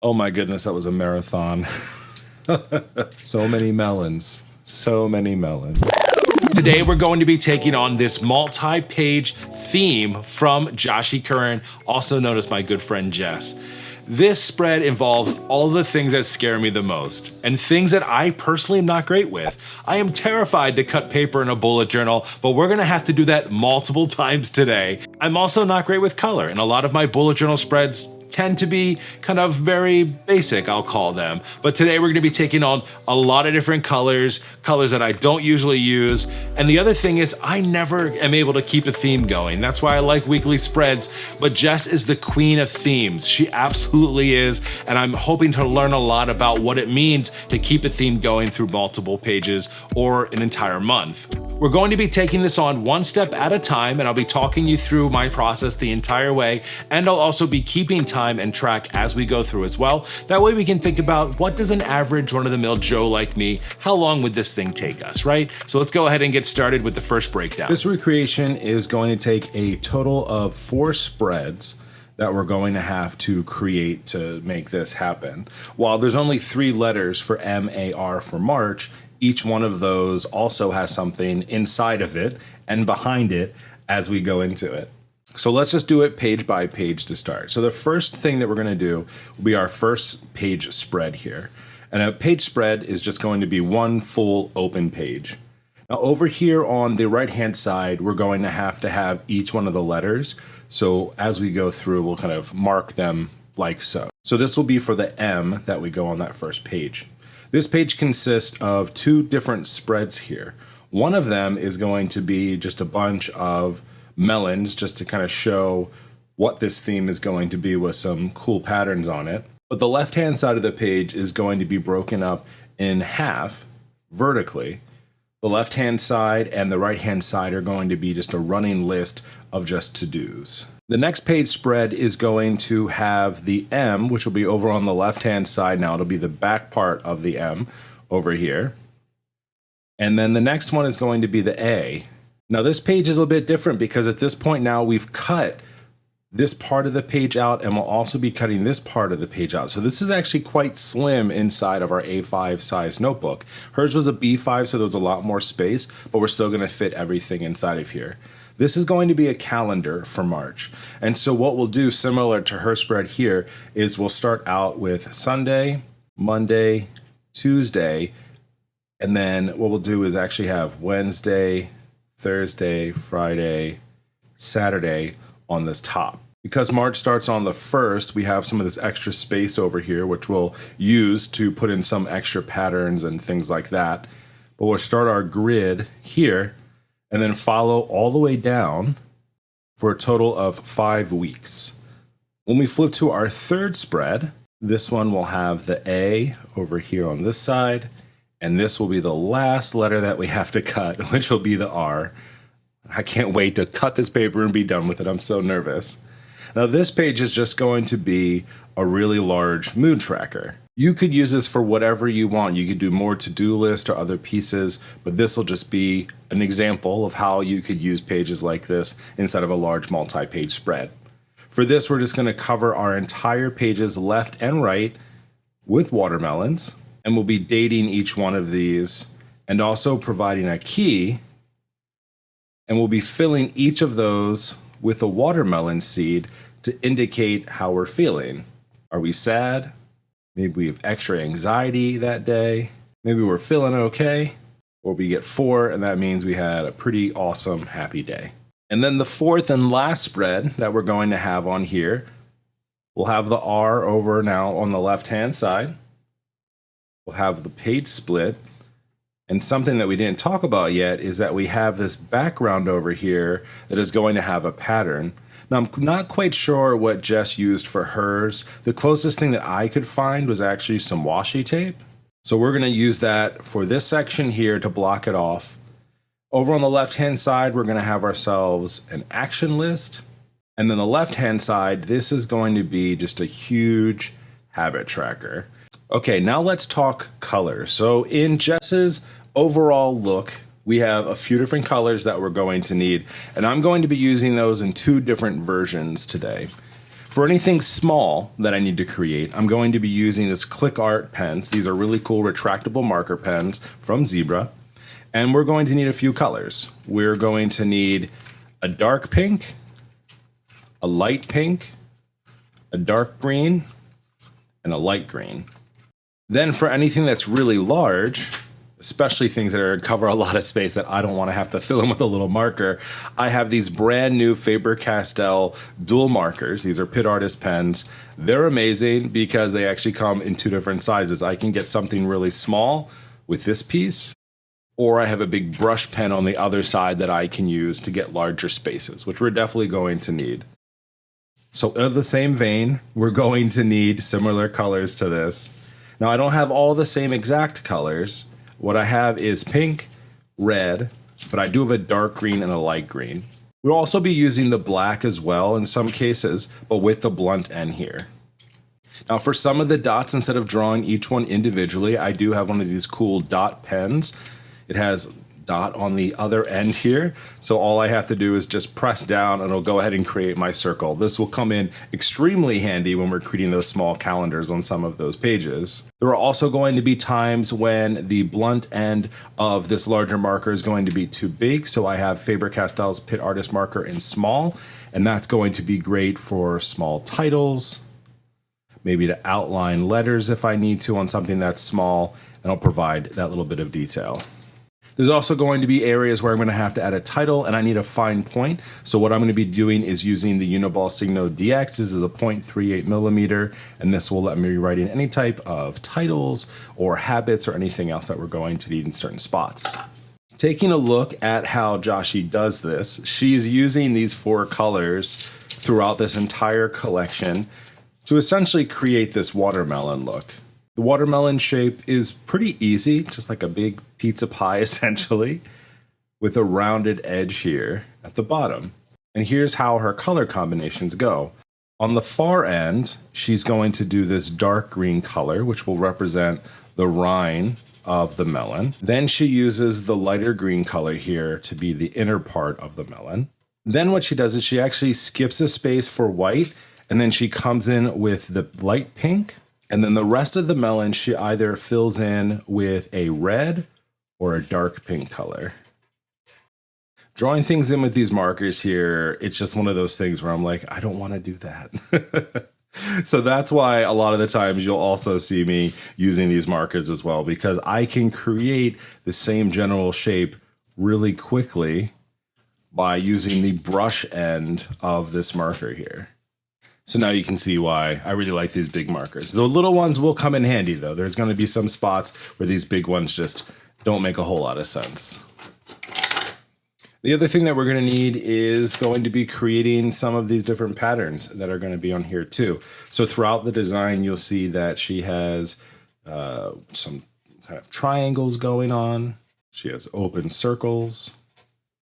Oh my goodness, that was a marathon. So many melons. So many melons. Today we're going to be taking on this multi-page theme from JashiiCorrin's, also known as my good friend Jess. This spread involves all the things that scare me the most, and things that I personally am not great with. I am terrified to cut paper in a bullet journal, but we're gonna have to do that multiple times today. I'm also not great with color, and a lot of my bullet journal spreads tend to be kind of very basic, I'll call them. But today we're gonna be taking on a lot of different colors that I don't usually use. And the other thing is I never am able to keep a theme going. That's why I like weekly spreads, but Jess is the queen of themes. She absolutely is. And I'm hoping to learn a lot about what it means to keep a theme going through multiple pages or an entire month. We're going to be taking this on one step at a time, and I'll be talking you through my process the entire way, and I'll also be keeping time and track as we go through as well. That way we can think about, what does an average run-of-the-mill Joe like me, how long would this thing take us, right? So let's go ahead and get started with the first breakdown. This recreation is going to take a total of 4 spreads that we're going to have to create to make this happen. While there's only 3 letters for M-A-R for March, each one of those also has something inside of it and behind it as we go into it. So let's just do it page by page to start. So the first thing that we're gonna do will be our first page spread here. And a page spread is just going to be one full open page. Now over here on the right-hand side, we're going to have each one of the letters. So as we go through, we'll kind of mark them like so. So this will be for the M that we go on that first page. This page consists of 2 different spreads here. One of them is going to be just a bunch of melons, just to kind of show what this theme is going to be with some cool patterns on it. But the left-hand side of the page is going to be broken up in half vertically. The left-hand side and the right-hand side are going to be just a running list of just to-dos. The next page spread is going to have the M, which will be over on the left-hand side. Now it'll be the back part of the M over here. And then the next one is going to be the A. Now this page is a little bit different because at this point now we've cut this part of the page out, and we'll also be cutting this part of the page out. So this is actually quite slim inside of our A5 size notebook. Hers was a B5, so there was a lot more space, but we're still gonna fit everything inside of here. This is going to be a calendar for March. And so what we'll do, similar to her spread here, is we'll start out with Sunday, Monday, Tuesday, and then what we'll do is actually have Wednesday, Thursday, Friday, Saturday on this top. Because March starts on the 1st, we have some of this extra space over here, which we'll use to put in some extra patterns and things like that. But we'll start our grid here and then follow all the way down for a total of 5 weeks. When we flip to our third spread, this one will have the A over here on this side, and this will be the last letter that we have to cut, which will be the R. I can't wait to cut this paper and be done with it. I'm so nervous. Now this page is just going to be a really large mood tracker. You could use this for whatever you want. You could do more to-do list or other pieces, but this will just be an example of how you could use pages like this instead of a large multi-page spread. For this, we're just gonna cover our entire pages left and right with watermelons, and we'll be dating each one of these and also providing a key, and we'll be filling each of those with a watermelon seed to indicate how we're feeling. Are we sad? Maybe we have extra anxiety that day. Maybe we're feeling okay. Or we get 4, and that means we had a pretty awesome, happy day. And then the fourth and last spread that we're going to have on here, we'll have the R over now on the left-hand side. We'll have the page split. And something that we didn't talk about yet is that we have this background over here that is going to have a pattern. Now, I'm not quite sure what Jess used for hers. The closest thing that I could find was actually some washi tape. So we're going to use that for this section here to block it off. Over on the left-hand side, we're going to have ourselves an action list. And then the left-hand side, this is going to be just a huge habit tracker. Okay, now let's talk colors. So in Jess's overall look, we have a few different colors that we're going to need, and I'm going to be using those in 2 different versions today. For anything small that I need to create, I'm going to be using this Clickart pens. These are really cool retractable marker pens from Zebra. And we're going to need a few colors. We're going to need a dark pink, a light pink, a dark green, and a light green. Then for anything that's really large, especially things that cover a lot of space that I don't want to have to fill in with a little marker, I have these brand new Faber-Castell dual markers. These are Pitt Artist pens. They're amazing because they actually come in 2 different sizes. I can get something really small with this piece, or I have a big brush pen on the other side that I can use to get larger spaces, which we're definitely going to need. So in the same vein, we're going to need similar colors to this. Now I don't have all the same exact colors. What I have is pink, red, but I do have a dark green and a light green. We'll also be using the black as well in some cases, but with the blunt end here. Now for some of the dots, instead of drawing each one individually, I do have one of these cool dot pens. It has dot on the other end here, so all I have to do is just press down and it'll go ahead and create my circle. This will come in extremely handy when we're creating those small calendars on some of those pages. There are also going to be times when the blunt end of this larger marker is going to be too big, so I have Faber-Castell's Pitt Artist marker in small, and that's going to be great for small titles, maybe to outline letters if I need to on something that's small, and I'll provide that little bit of detail. There's also going to be areas where I'm going to have to add a title and I need a fine point. So what I'm going to be doing is using the Uniball Signo DX. This is a 0.38 millimeter, and this will let me write in any type of titles or habits or anything else that we're going to need in certain spots. Taking a look at how Jashii does this, she's using these 4 colors throughout this entire collection to essentially create this watermelon look. The watermelon shape is pretty easy, just like a big pizza pie essentially, with a rounded edge here at the bottom. And here's how her color combinations go. On the far end, she's going to do this dark green color, which will represent the rind of the melon. Then she uses the lighter green color here to be the inner part of the melon. Then what she does is she actually skips a space for white, and then she comes in with the light pink. And then the rest of the melon, she either fills in with a red or a dark pink color. Drawing things in with these markers here, it's just one of those things where I'm like, I don't want to do that. So that's why a lot of the times you'll also see me using these markers as well, because I can create the same general shape really quickly by using the brush end of this marker here. So now you can see why I really like these big markers. The little ones will come in handy though. There's going to be some spots where these big ones just don't make a whole lot of sense. The other thing that we're going to need is going to be creating some of these different patterns that are going to be on here too. So throughout the design, you'll see that she has some kind of triangles going on. She has open circles.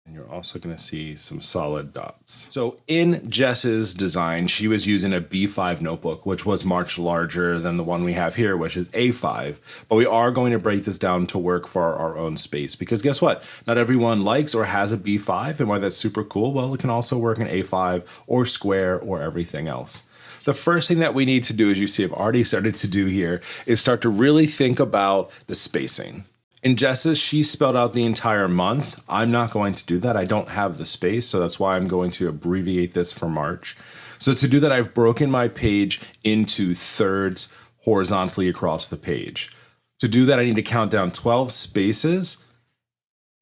And you're also going to see some solid dots. So in Jess's design, she was using a B5 notebook, which was much larger than the one we have here, which is A5. But we are going to break this down to work for our own space, because guess what? Not everyone likes or has a B5, and why that's super cool, well, it can also work in A5 or square or everything else. The first thing that we need to do, as you see I've already started to do here, is start to really think about the spacing. In Jess's, she spelled out the entire month. I'm not going to do that. I don't have the space, so that's why I'm going to abbreviate this for March. So to do that, I've broken my page into thirds horizontally across the page. To do that, I need to count down 12 spaces,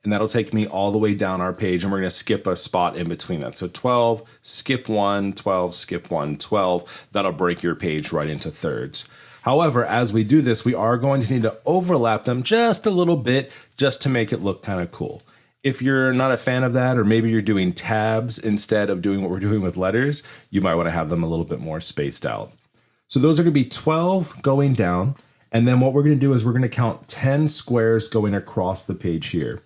and that'll take me all the way down our page, and we're going to skip a spot in between that. So 12, skip 1, 12, skip 1, 12. That'll break your page right into thirds. However, as we do this, we are going to need to overlap them just a little bit just to make it look kind of cool. If you're not a fan of that, or maybe you're doing tabs instead of doing what we're doing with letters, you might want to have them a little bit more spaced out. So those are going to be 12 going down. And then what we're going to do is we're going to count 10 squares going across the page here.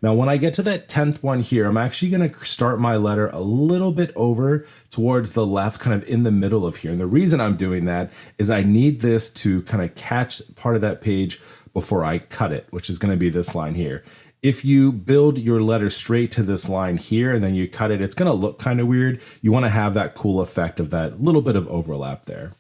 Now, when I get to that 10th one here, I'm actually going to start my letter a little bit over towards the left, kind of in the middle of here. And the reason I'm doing that is I need this to kind of catch part of that page before I cut it, which is going to be this line here. If you build your letter straight to this line here and then you cut it, it's going to look kind of weird. You want to have that cool effect of that little bit of overlap there.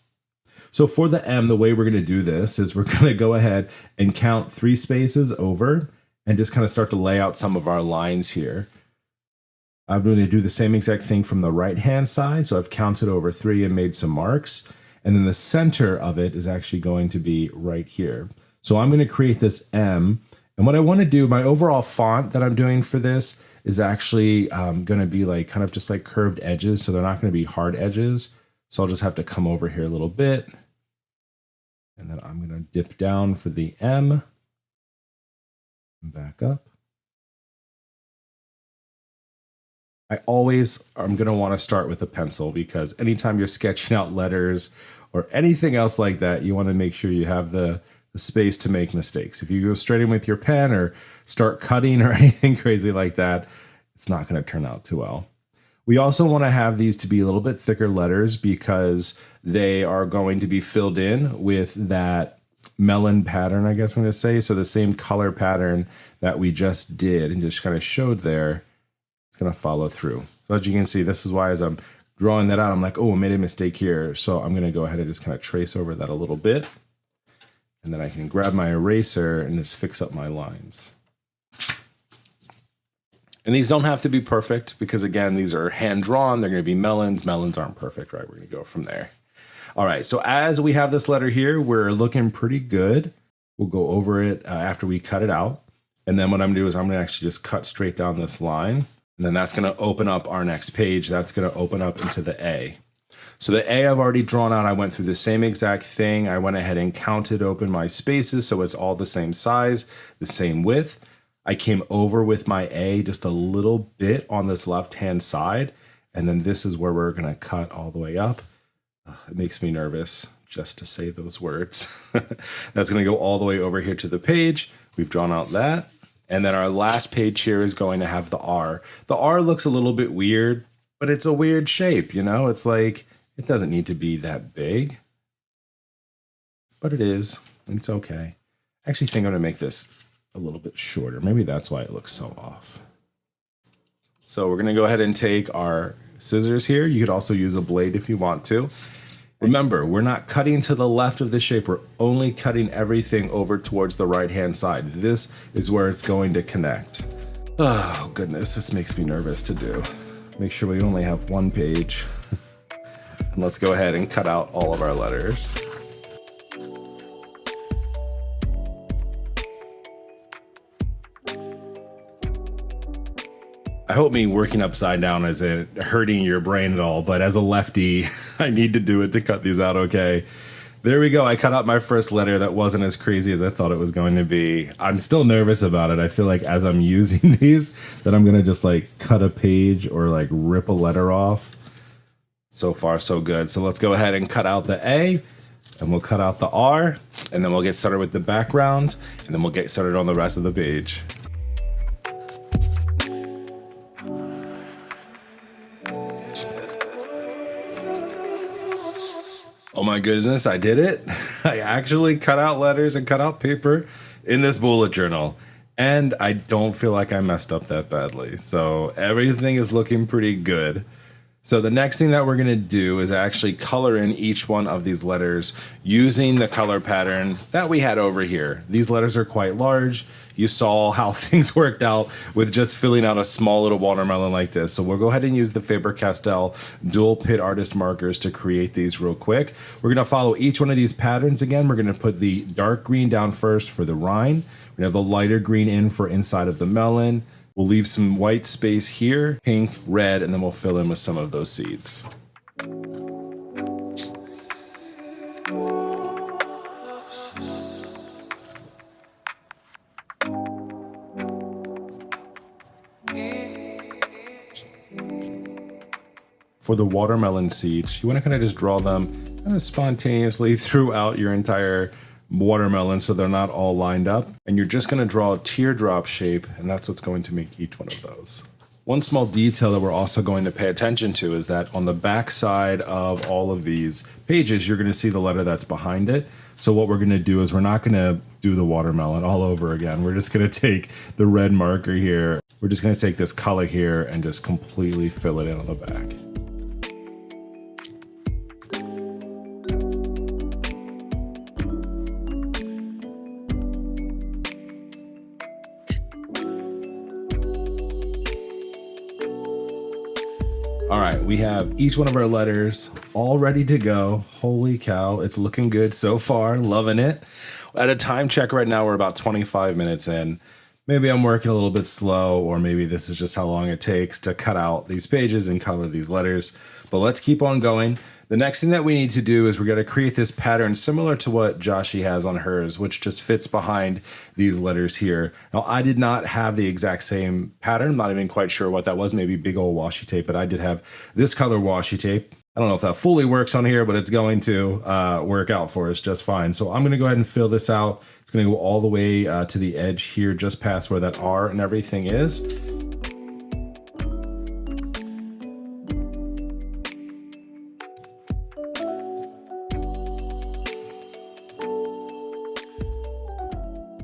So for the M, the way we're going to do this is we're going to go ahead and count 3 spaces over and just kind of start to lay out some of our lines here. I'm going to do the same exact thing from the right-hand side. So I've counted over 3 and made some marks. And then the center of it is actually going to be right here. So I'm going to create this M. And what I want to do, my overall font that I'm doing for this is actually going to be like kind of just like curved edges. So they're not going to be hard edges. So I'll just have to come over here a little bit. And then I'm going to dip down for the M. And back up. I'm going to want to start with a pencil because anytime you're sketching out letters or anything else like that, you want to make sure you have the space to make mistakes. If you go straight in with your pen or start cutting or anything crazy like that, it's not going to turn out too well. We also want to have these to be a little bit thicker letters because they are going to be filled in with that melon pattern, I guess I'm going to say. So the same color pattern that we just did and just kind of showed there, it's going to follow through. So as you can see, this is why as I'm drawing that out, I'm like, oh, I made a mistake here. So I'm going to go ahead and just kind of trace over that a little bit. And then I can grab my eraser and just fix up my lines. And these don't have to be perfect because, again, these are hand-drawn. They're going to be melons. Melons aren't perfect, right? We're going to go from there. All right, so as we have this letter here, we're looking pretty good. We'll go over it after we cut it out. And then what I'm going to do is I'm going to actually just cut straight down this line. And then that's going to open up our next page. That's going to open up into the A. So the A I've already drawn out. I went through the same exact thing. I went ahead and counted open my spaces so it's all the same size, the same width. I came over with my A just a little bit on this left-hand side. And then this is where we're going to cut all the way up. It makes me nervous just to say those words. That's going to go all the way over here to the page. We've drawn out that. And then our last page here is going to have the R. The R looks a little bit weird, but it's a weird shape, you know? It's like, it doesn't need to be that big. But it is. It's okay. I actually think I'm going to make this a little bit shorter. Maybe that's why it looks so off. So we're going to go ahead and take our scissors here. You could also use a blade if you want to. Remember, we're not cutting to the left of the shape. We're only cutting everything over towards the right-hand side. This is where it's going to connect. Oh, goodness, this makes me nervous to do. Make sure we only have one page. And let's go ahead and cut out all of our letters. I hope me working upside down isn't hurting your brain at all, but as a lefty, I need to do it to cut these out okay. There we go. I cut out my first letter. That wasn't as crazy as I thought it was going to be. I'm still nervous about it. I feel like as I'm using these, that I'm going to just like cut a page or like rip a letter off. So far, so good. So let's go ahead and cut out the A, and we'll cut out the R, and then we'll get started with the background, and then we'll get started on the rest of the page. Oh my goodness, I did it. I actually cut out letters and cut out paper in this bullet journal. And I don't feel like I messed up that badly. So everything is looking pretty good. So the next thing that we're going to do is actually color in each one of these letters using the color pattern that we had over here. These letters are quite large. You saw how things worked out with just filling out a small little watermelon like this. So we'll go ahead and use the Faber-Castell dual Pitt artist markers to create these real quick. We're going to follow each one of these patterns again. We're going to put the dark green down first for the rind. We're going to have the lighter green in for inside of the melon. We'll leave some white space here, pink, red, and then we'll fill in with some of those seeds. For the watermelon seeds, you want to kind of just draw them kind of spontaneously throughout your entire watermelon so they're not all lined up. And you're just going to draw a teardrop shape, and that's what's going to make each one of those. One small detail that we're also going to pay attention to is that on the back side of all of these pages, you're going to see the letter that's behind it. So what we're going to do is we're not going to do the watermelon all over again. We're just going to take the red marker here. We're just going to take this color here and just completely fill it in on the back. All right, we have each one of our letters all ready to go. Holy cow, it's looking good so far, loving it. At a time check right now, we're about 25 minutes in. Maybe I'm working a little bit slow, or maybe this is just how long it takes to cut out these pages and color these letters. But let's keep on going. The next thing that we need to do is we're going to create this pattern similar to what Jashii has on hers, which just fits behind these letters here. Now, I did not have the exact same pattern. I'm not even quite sure what that was, maybe big old washi tape, but I did have this color washi tape. I don't know if that fully works on here, but it's going to work out for us just fine. So I'm going to go ahead and fill this out. It's going to go all the way to the edge here, just past where that R and everything is.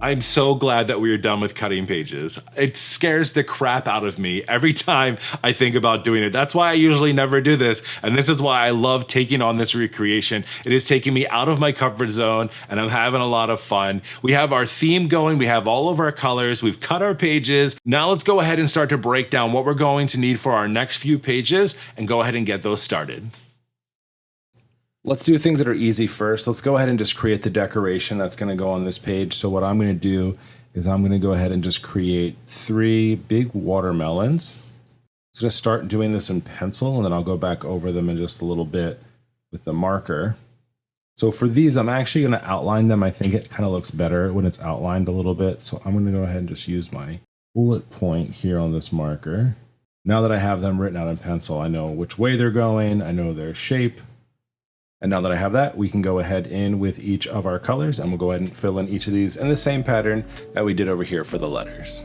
I'm so glad that we are done with cutting pages. It scares the crap out of me every time I think about doing it. That's why I usually never do this. And this is why I love taking on this recreation. It is taking me out of my comfort zone and I'm having a lot of fun. We have our theme going. We have all of our colors. We've cut our pages. Now let's go ahead and start to break down what we're going to need for our next few pages and go ahead and get those started. Let's do things that are easy first. Let's go ahead and just create the decoration that's going to go on this page. So what I'm going to do is I'm going to go ahead and just create 3 big watermelons. I'm going to start doing this in pencil, and then I'll go back over them in just a little bit with the marker. So for these, I'm actually going to outline them. I think it kind of looks better when it's outlined a little bit. So I'm going to go ahead and just use my bullet point here on this marker. Now that I have them written out in pencil, I know which way they're going. I know their shape. And now that I have that, we can go ahead in with each of our colors and we'll go ahead and fill in each of these in the same pattern that we did over here for the letters.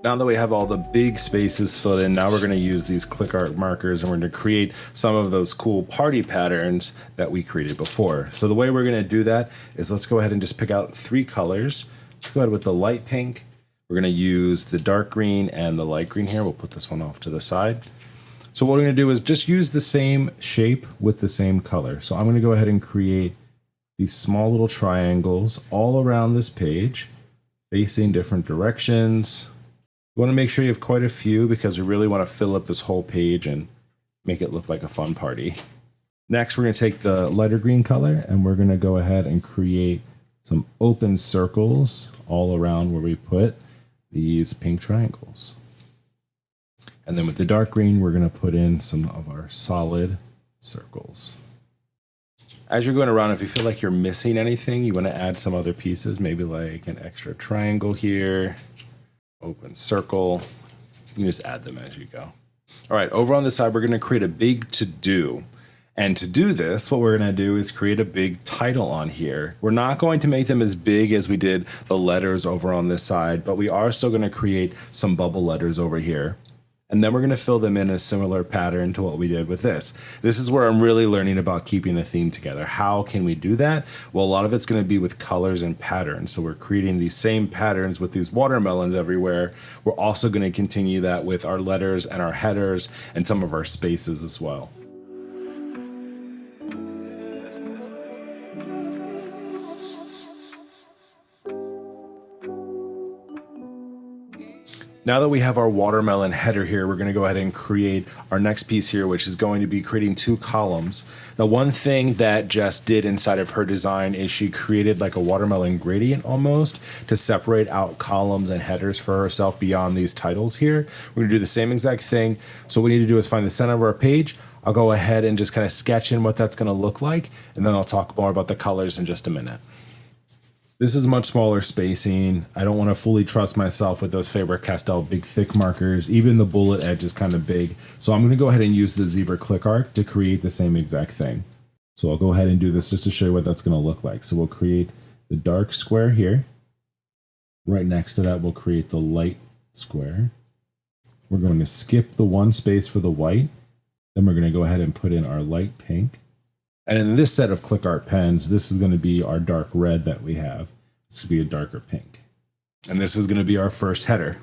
Now that we have all the big spaces filled in, now we're going to use these Clickart markers and we're going to create some of those cool party patterns that we created before. So the way we're going to do that is let's go ahead and just pick out 3 colors. Let's go ahead with the light pink. We're going to use the dark green and the light green here. We'll put this one off to the side. So what we're going to do is just use the same shape with the same color. So I'm going to go ahead and create these small little triangles all around this page, facing different directions. You want to make sure you have quite a few because we really want to fill up this whole page and make it look like a fun party. Next, we're going to take the lighter green color and we're going to go ahead and create some open circles all around where we put these pink triangles. And then with the dark green, we're going to put in some of our solid circles. As you're going around, if you feel like you're missing anything, you want to add some other pieces, maybe like an extra triangle here, open circle. You can just add them as you go. All right, over on this side, we're going to create a big to-do. And to do this, what we're going to do is create a big title on here. We're not going to make them as big as we did the letters over on this side, but we are still going to create some bubble letters over here. And then we're going to fill them in a similar pattern to what we did with this. This is where I'm really learning about keeping a theme together. How can we do that? Well, a lot of it's going to be with colors and patterns. So we're creating these same patterns with these watermelons everywhere. We're also going to continue that with our letters and our headers and some of our spaces as well. Now that we have our watermelon header here, we're going to go ahead and create our next piece here, which is going to be creating 2 columns. Now, one thing that Jess did inside of her design is she created like a watermelon gradient almost to separate out columns and headers for herself beyond these titles here. We're going to do the same exact thing. So what we need to do is find the center of our page. I'll go ahead and just kind of sketch in what that's going to look like, and then I'll talk more about the colors in just a minute. This is much smaller spacing. I don't want to fully trust myself with those Faber-Castell big thick markers. Even the bullet edge is kind of big. So I'm going to go ahead and use the zebra click art to create the same exact thing. So I'll go ahead and do this just to show you what that's going to look like. So we'll create the dark square here. Right next to that, we'll create the light square. We're going to skip the one space for the white. Then we're going to go ahead and put in our light pink. And in this set of Clickart pens, this is going to be our dark red that we have. This could be a darker pink. And this is going to be our first header.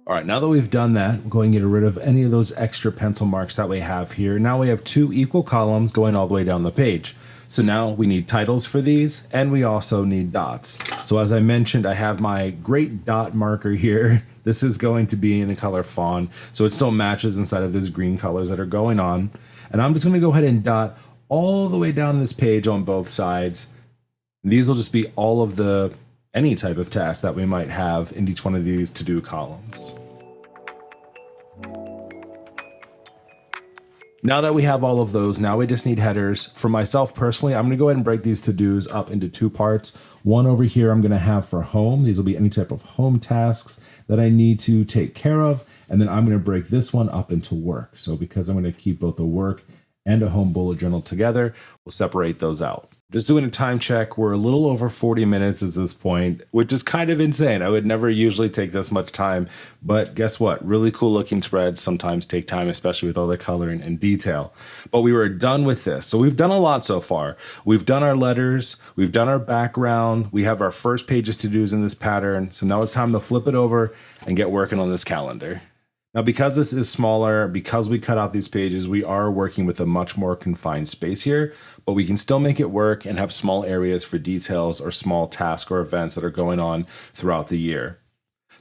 All right, now that we've done that, I'm going to get rid of any of those extra pencil marks that we have here. Now we have two equal columns going all the way down the page. So now we need titles for these, and we also need dots. So as I mentioned, I have my great dot marker here. This is going to be in the color fawn, so it still matches inside of these green colors that are going on. And I'm just going to go ahead and dot all the way down this page on both sides. These will just be all of the any type of task that we might have in each one of these to-do columns. Now that we have all of those, now we just need headers. For myself personally, I'm going to go ahead and break these to-dos up into two parts. One over here I'm going to have for home. These will be any type of home tasks that I need to take care of. And then I'm going to break this one up into work. So because I'm going to keep both a work and a home bullet journal together, we'll separate those out. Just doing a time check, we're a little over 40 minutes at this point, which is kind of insane. I would never usually take this much time, but guess what? Really cool looking spreads sometimes take time, especially with all the coloring and detail. But we were done with this. So we've done a lot so far. We've done our letters, we've done our background, we have our first pages to-dos in this pattern. So now it's time to flip it over and get working on this calendar. Now, because this is smaller, because we cut out these pages, we are working with a much more confined space here, but we can still make it work and have small areas for details or small tasks or events that are going on throughout the year.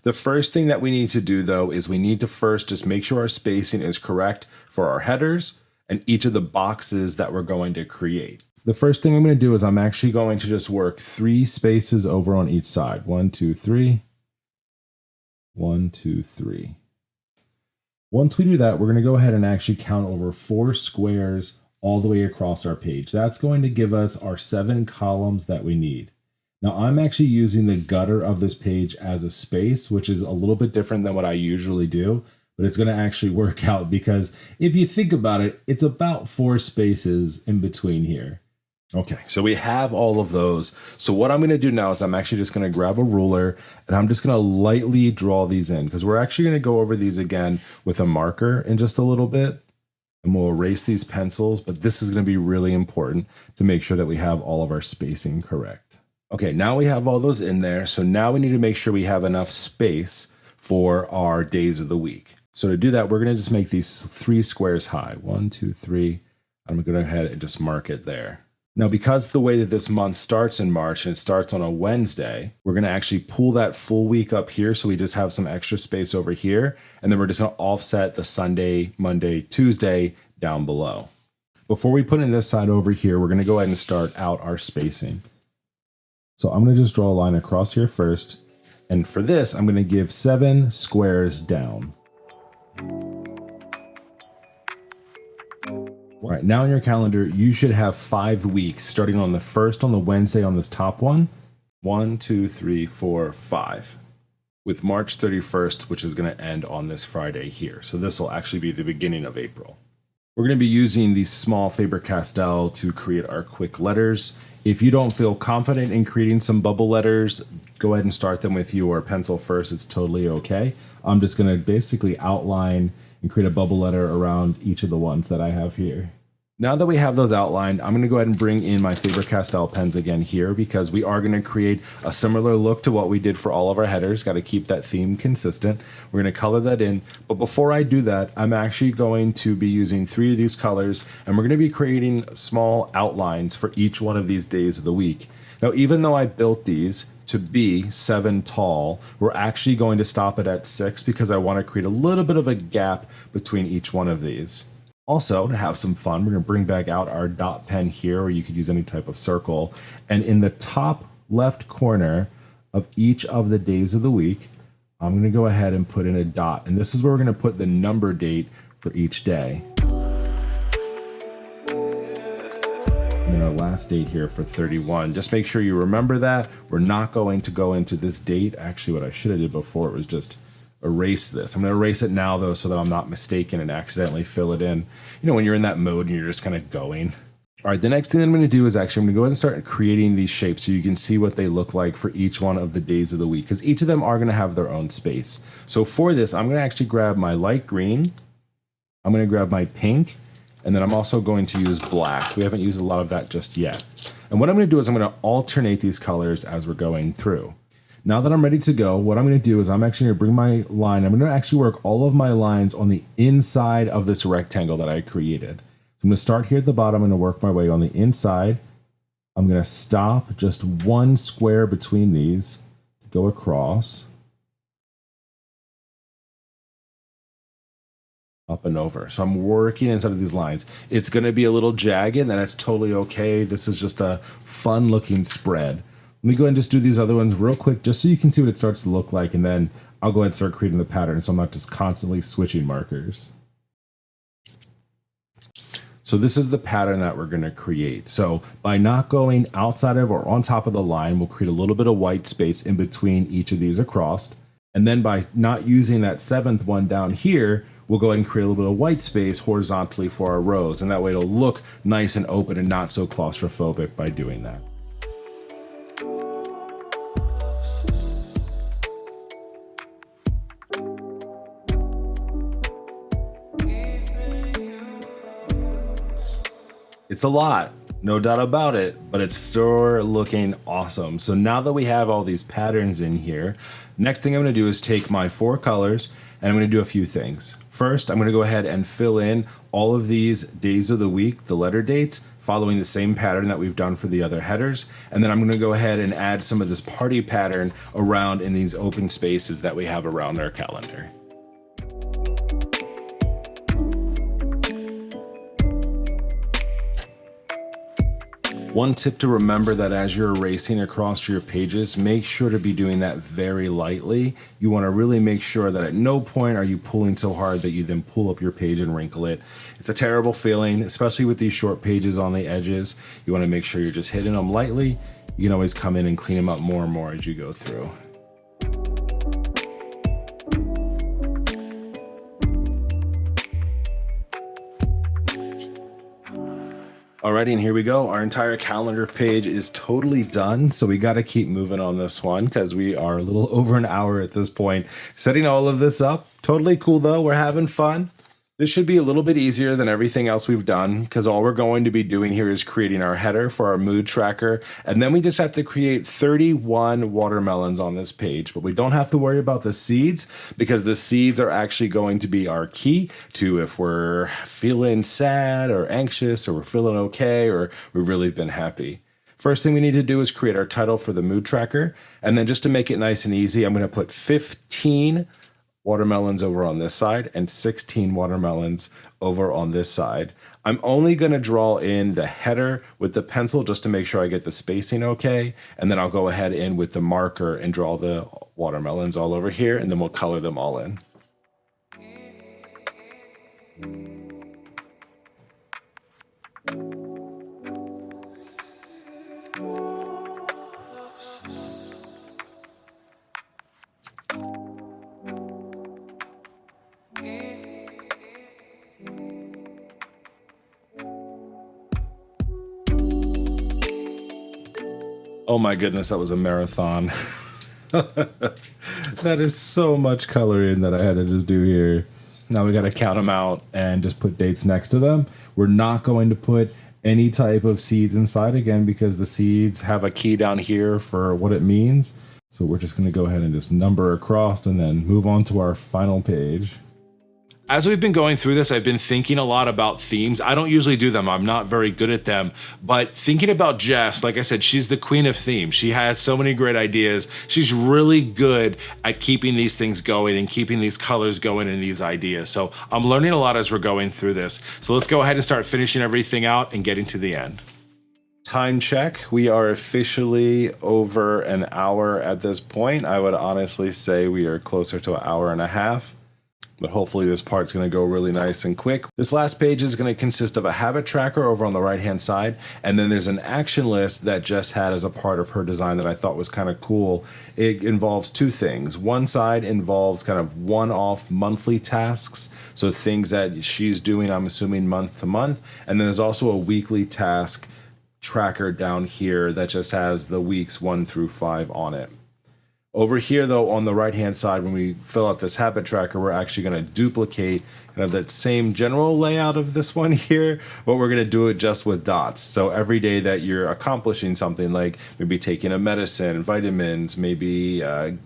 The first thing that we need to do, though, is we need to first just make sure our spacing is correct for our headers and each of the boxes that we're going to create. The first thing I'm going to do is I'm actually going to just work 3 spaces over on each side. 1, 2, 3. 1, 2, 3. Once we do that, we're going to go ahead and actually count over 4 squares all the way across our page. That's going to give us our 7 columns that we need. Now, I'm actually using the gutter of this page as a space, which is a little bit different than what I usually do, but it's going to actually work out because if you think about it, it's about 4 spaces in between here. Okay, so we have all of those. So what I'm going to do now is I'm actually just going to grab a ruler and I'm just going to lightly draw these in because we're actually going to go over these again with a marker in just a little bit. And we'll erase these pencils, but this is going to be really important to make sure that we have all of our spacing correct. Okay, now we have all those in there. So now we need to make sure we have enough space for our days of the week. So to do that, we're going to just make these 3 squares high. 1, 2, 3. I'm going to go ahead and just mark it there. Now, because the way that this month starts in March and it starts on a Wednesday, we're going to actually pull that full week up here so we just have some extra space over here. And then we're just going to offset the Sunday, Monday, Tuesday down below. Before we put in this side over here, we're going to go ahead and start out our spacing. So I'm going to just draw a line across here first. And for this, I'm going to give 7 squares down. All right, now in your calendar, you should have 5 weeks, starting on the 1st on the Wednesday on this top one. 1, 2, 3, 4, 5. With March 31st, which is going to end on this Friday here. So this will actually be the beginning of April. We're going to be using these small Faber-Castell to create our quick letters. If you don't feel confident in creating some bubble letters, go ahead and start them with your pencil first. It's totally okay. I'm just going to basically outline and create a bubble letter around each of the ones that I have here. Now that we have those outlined, I'm going to go ahead and bring in my Faber-Castell pens again here because we are going to create a similar look to what we did for all of our headers. Got to keep that theme consistent. We're going to color that in. But before I do that, I'm actually going to be using 3 of these colors and we're going to be creating small outlines for each one of these days of the week. Now, even though I built these to be 7 tall, we're actually going to stop it at 6 because I want to create a little bit of a gap between each one of these. Also, to have some fun, we're going to bring back out our dot pen here, or you could use any type of circle. And in the top left corner of each of the days of the week, I'm going to go ahead and put in a dot. And this is where we're going to put the number date for each day. And then our last date here for 31. Just make sure you remember that. We're not going to go into this date. Actually, what I should have did before was just erase this. I'm going to erase it now though, so that I'm not mistaken and accidentally fill it in. You know, when you're in that mode and you're just kind of going. All right, the next thing that I'm going to do is actually I'm going to go ahead and start creating these shapes so you can see what they look like for each one of the days of the week, because each of them are going to have their own space. So for this, I'm going to actually grab my light green, I'm going to grab my pink, and then I'm also going to use black. We haven't used a lot of that just yet. And what I'm going to do is I'm going to alternate these colors as we're going through. Now that I'm ready to go, what I'm going to do is I'm actually going to bring my line. I'm going to actually work all of my lines on the inside of this rectangle that I created. I'm going to start here at the bottom. I'm going to work my way on the inside. I'm going to stop just one square between these, go across, up and over. So I'm working inside of these lines. It's going to be a little jagged, and that's totally okay. This is just a fun looking spread. Let me go ahead and just do these other ones real quick, just so you can see what it starts to look like, and then I'll go ahead and start creating the pattern so I'm not just constantly switching markers. So this is the pattern that we're going to create. So by not going outside of or on top of the line, we'll create a little bit of white space in between each of these across. And then by not using that seventh one down here, we'll go ahead and create a little bit of white space horizontally for our rows. And that way it'll look nice and open and not so claustrophobic by doing that. It's a lot, no doubt about it, but it's still looking awesome. So now that we have all these patterns in here, next thing I'm gonna do is take my 4 colors and I'm gonna do a few things. First, I'm gonna go ahead and fill in all of these days of the week, the letter dates, following the same pattern that we've done for the other headers. And then I'm gonna go ahead and add some of this party pattern around in these open spaces that we have around our calendar. One tip to remember that as you're erasing across your pages, make sure to be doing that very lightly. You want to really make sure that at no point are you pulling so hard that you then pull up your page and wrinkle it. It's a terrible feeling, especially with these short pages on the edges. You want to make sure you're just hitting them lightly. You can always come in and clean them up more and more as you go through. Alrighty, and here we go. Our entire calendar page is totally done. So we got to keep moving on this one because we are a little over an hour at this point. Setting all of this up. Totally cool though. We're having fun. This should be a little bit easier than everything else we've done because all we're going to be doing here is creating our header for our mood tracker. And then we just have to create 31 watermelons on this page, but we don't have to worry about the seeds because the seeds are actually going to be our key to if we're feeling sad or anxious or we're feeling okay or we've really been happy. First thing we need to do is create our title for the mood tracker. And then just to make it nice and easy, I'm going to put 15 watermelons over on this side and 16 watermelons over on this side. I'm only going to draw in the header with the pencil just to make sure I get the spacing okay. And then I'll go ahead in with the marker and draw the watermelons all over here, and then we'll color them all in. Oh my goodness, that was a marathon. That is so much coloring that I had to just do here. Now we got to count them out and just put dates next to them. We're not going to put any type of seeds inside again because the seeds have a key down here for what it means. So we're just going to go ahead and just number across and then move on to our final page. As we've been going through this, I've been thinking a lot about themes. I don't usually do them. I'm not very good at them. But thinking about Jess, like I said, she's the queen of themes. She has so many great ideas. She's really good at keeping these things going and keeping these colors going and these ideas. So I'm learning a lot as we're going through this. So let's go ahead and start finishing everything out and getting to the end. Time check. We are officially over an hour at this point. I would honestly say we are closer to an hour and a half. but hopefully this part's going to go really nice and quick. This last page is going to consist of a habit tracker over on the right hand side, and then there's an action list that Jess had as a part of her design that I thought was kind of cool. It involves two things. One side involves kind of one-off monthly tasks, so things that she's doing, I'm assuming, month to month, and then there's also a weekly task tracker down here that just has the weeks 1 through 5 on it. Over here, though, on the right-hand side, when we fill out this habit tracker, we're actually going to duplicate kind of that same general layout of this one here, but we're going to do it just with dots. So every day that you're accomplishing something, like maybe taking a medicine, vitamins, maybe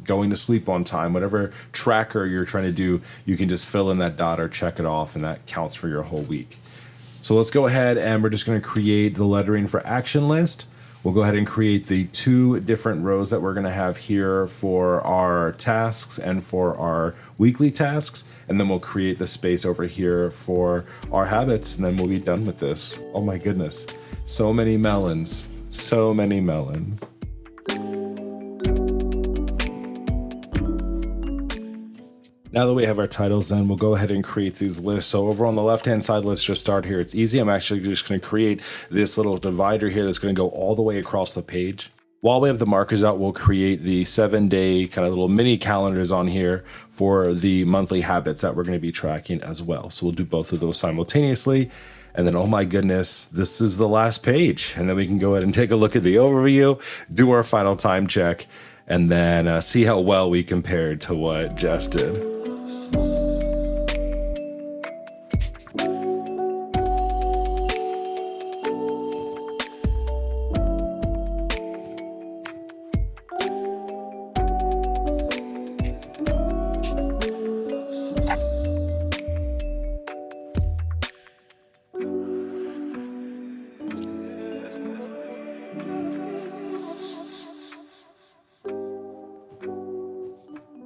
going to sleep on time, whatever tracker you're trying to do, you can just fill in that dot or check it off, and that counts for your whole week. So let's go ahead and we're just going to create the lettering for action list. We'll go ahead and create the 2 different rows that we're going to have here for our tasks and for our weekly tasks. And then we'll create the space over here for our habits, and then we'll be done with this. Oh my goodness. So many melons. So many melons. Now that we have our titles in, we'll go ahead and create these lists. So over on the left-hand side, let's just start here. It's easy. I'm actually just going to create this little divider here that's going to go all the way across the page. While we have the markers out, we'll create the 7-day kind of little mini calendars on here for the monthly habits that we're going to be tracking as well. So we'll do both of those simultaneously. And then, oh my goodness, this is the last page. And then we can go ahead and take a look at the overview, do our final time check, and then see how well we compared to what Jess did.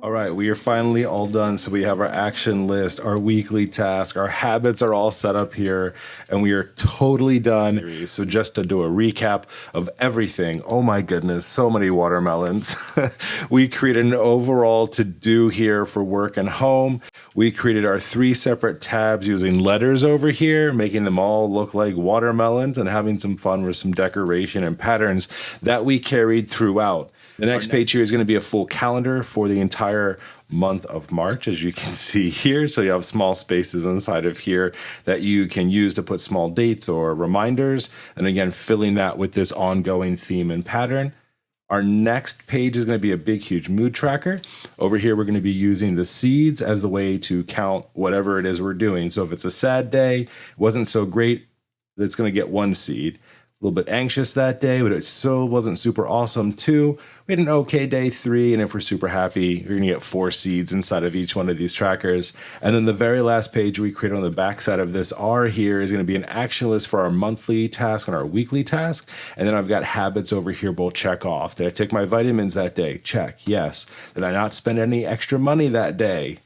All right, we are finally all done. So we have our action list, our weekly task, our habits are all set up here, and we are totally done. So just to do a recap of everything, oh my goodness, so many watermelons. We created an overall to-do here for work and home. We created our 3 separate tabs using letters over here, making them all look like watermelons and having some fun with some decoration and patterns that we carried throughout. The next page here is going to be a full calendar for the entire month of March, as you can see here. So you have small spaces inside of here that you can use to put small dates or reminders. And again, filling that with this ongoing theme and pattern. Our next page is going to be a big, huge mood tracker. Over here, we're going to be using the seeds as the way to count whatever it is we're doing. So if it's a sad day, wasn't so great, it's going to get 1 seed. A little bit anxious that day, but it still wasn't super awesome, 2. We had an okay day, 3. And if we're super happy, you're going to get 4 seeds inside of each one of these trackers. And then the very last page we created on the back side of this R here is going to be an action list for our monthly task and our weekly task. And then I've got habits over here we'll check off. Did I take my vitamins that day? Check, yes. Did I not spend any extra money that day?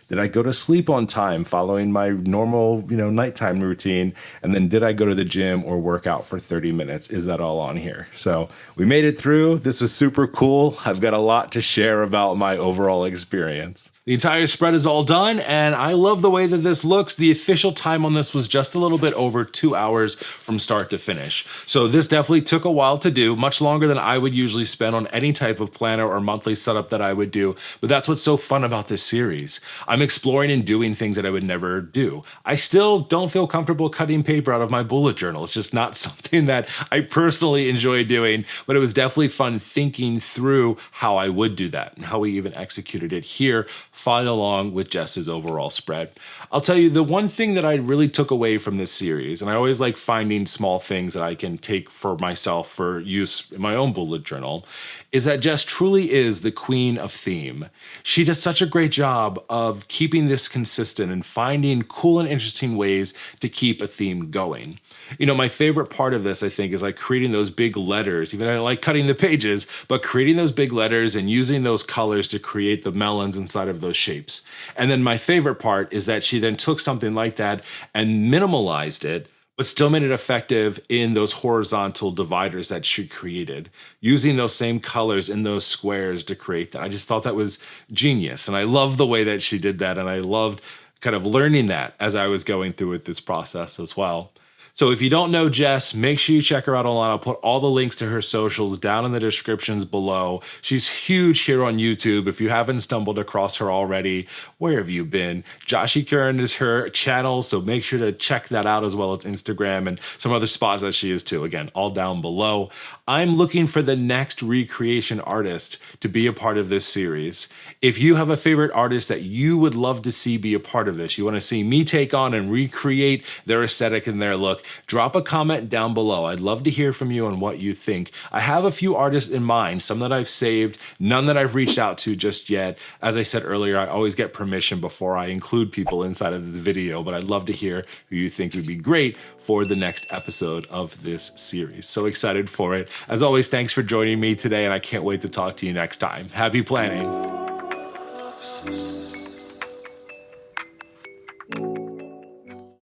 Did I go to sleep on time following my normal, nighttime routine? And then did I go to the gym or work out for 30 minutes? Is that all on here? So we made it through. This was super cool. I've got a lot to share about my overall experience. The entire spread is all done, and I love the way that this looks. The official time on this was just a little bit over 2 hours from start to finish. So this definitely took a while to do, much longer than I would usually spend on any type of planner or monthly setup that I would do. But that's what's so fun about this series. I'm exploring and doing things that I would never do. I still don't feel comfortable cutting paper out of my bullet journal. It's just not something that I personally enjoy doing, but it was definitely fun thinking through how I would do that and how we even executed it here, follow along with Jess's overall spread. I'll tell you, the one thing that I really took away from this series, and I always like finding small things that I can take for myself for use in my own bullet journal, is that Jess truly is the queen of theme. She does such a great job of keeping this consistent and finding cool and interesting ways to keep a theme going. My favorite part of this, I think, is like creating those big letters. Even I don't like cutting the pages, but creating those big letters and using those colors to create the melons inside of those shapes. And then my favorite part is that she then took something like that and minimalized it, but still made it effective in those horizontal dividers that she created, using those same colors in those squares to create that. I just thought that was genius. And I love the way that she did that. And I loved kind of learning that as I was going through with this process as well. So if you don't know Jess, make sure you check her out online. I'll put all the links to her socials down in the descriptions below. She's huge here on YouTube. If you haven't stumbled across her already, where have you been? JashiiCorrin's is her channel, so make sure to check that out, as well as Instagram and some other spots that she is too. Again, all down below. I'm looking for the next recreation artist to be a part of this series. If you have a favorite artist that you would love to see be a part of this, you want to see me take on and recreate their aesthetic and their look, drop a comment down below. I'd love to hear from you on what you think. I have a few artists in mind, some that I've saved, none that I've reached out to just yet. As I said earlier, I always get permission before I include people inside of this video, but I'd love to hear who you think would be great for the next episode of this series. So excited for it. As always, thanks for joining me today, and I can't wait to talk to you next time. Happy planning.